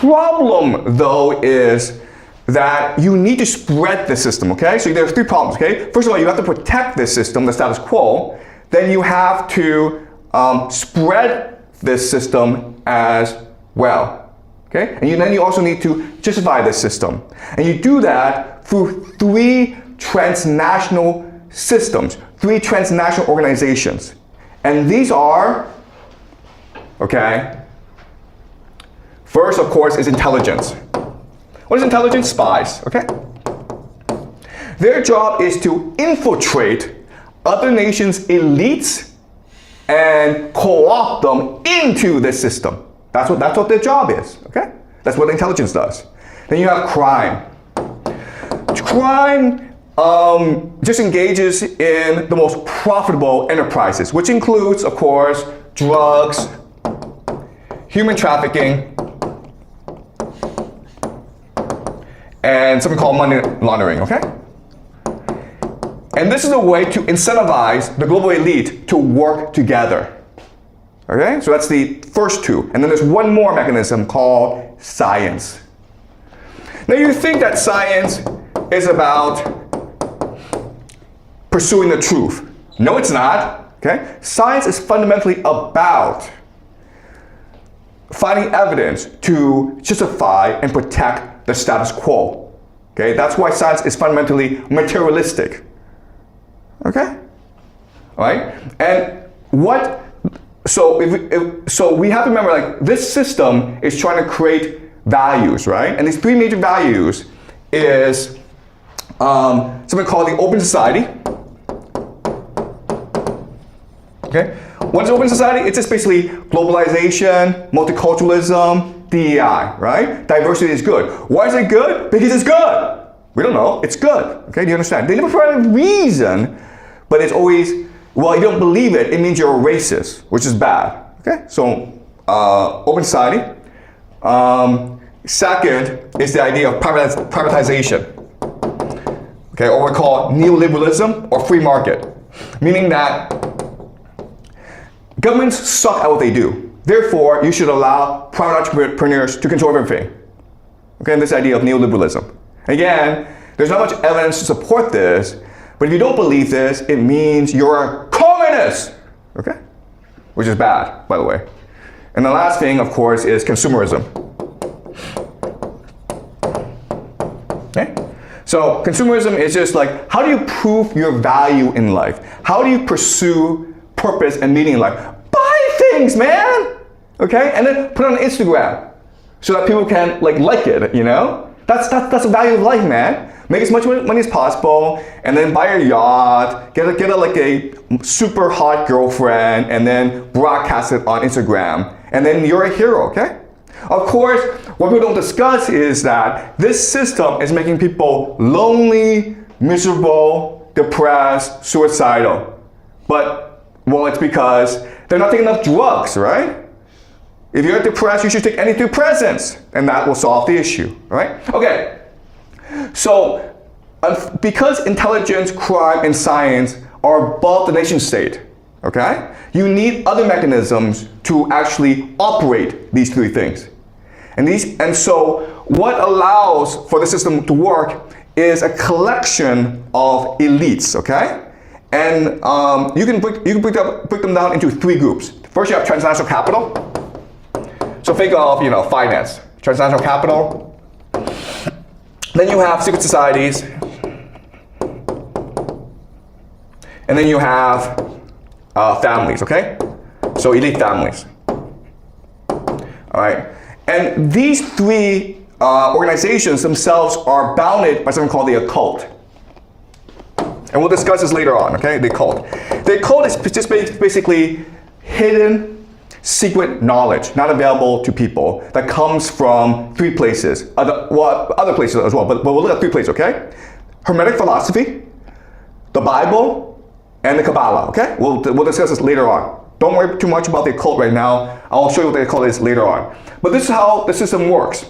problem, though, is that you need to spread the system, okay? So there's three problems, okay? First of all, you have to protect this system, the status quo. Then you have to spread this system as well, okay? And then you also need to justify this system. And you do that through three transnational systems, three transnational organizations. And these are, okay, first, of course, is intelligence. What is intelligence? Spies, okay? Their job is to infiltrate other nations' elites and co-opt them into this system. That's what their job is, okay? That's what intelligence does. Then you have crime. Crime just engages in the most profitable enterprises, which includes, of course, drugs, human trafficking, and something called money laundering, okay? And this is a way to incentivize the global elite to work together, okay? So that's the first two. And then there's one more mechanism called science. Now you think that science is about pursuing the truth. No, it's not, okay? Science is fundamentally about finding evidence to justify and protect the status quo, okay? That's why science is fundamentally materialistic, okay? All right? And so we have to remember, like, this system is trying to create values, right? And these three major values is something called the open society. Okay? What is open society? It's just basically globalization, multiculturalism, DEI, right? Diversity is good. Why is it good? Because it's good. We don't know. It's good. Okay? Do you understand? They never provide a reason, but it's always, well, you don't believe it, it means you're a racist, which is bad. Okay? So, open society. Second is the idea of privatization. Okay? Or what we call neoliberalism or free market. Meaning that governments suck at what they do. Therefore, you should allow private entrepreneurs to control everything. Okay, and this idea of neoliberalism. Again, there's not much evidence to support this, but if you don't believe this, it means you're a communist. Okay? Which is bad, by the way. And the last thing, of course, is consumerism. Okay? So consumerism is just like, how do you prove your value in life? How do you pursue purpose and meaning in life? Buy things, man! Okay? And then put it on Instagram so that people can like it, you know? That's the value of life, man. Make as much money as possible, and then buy a yacht, get a super hot girlfriend, and then broadcast it on Instagram. And then you're a hero, okay? Of course, what people don't discuss is that this system is making people lonely, miserable, depressed, suicidal. But, well, it's because they're not taking enough drugs, right? If you're depressed, you should take antidepressants, and that will solve the issue, right? Okay, so because intelligence, crime, and science are above the nation state, okay? You need other mechanisms to actually operate these three things. And so what allows for the system to work is a collection of elites, okay? And you can break them down into three groups. First, you have transnational capital. So think of, finance, transnational capital. Then you have secret societies. And then you have families, okay? So elite families. All right. And these three organizations themselves are bounded by something called the occult. And we'll discuss this later on, okay? The occult. The occult is just basically hidden, secret knowledge, not available to people, that comes from three places. Other places as well, but we'll look at three places, okay? Hermetic philosophy, the Bible, and the Kabbalah, okay? We'll discuss this later on. Don't worry too much about the occult right now. I'll show you what the occult is later on. But this is how the system works.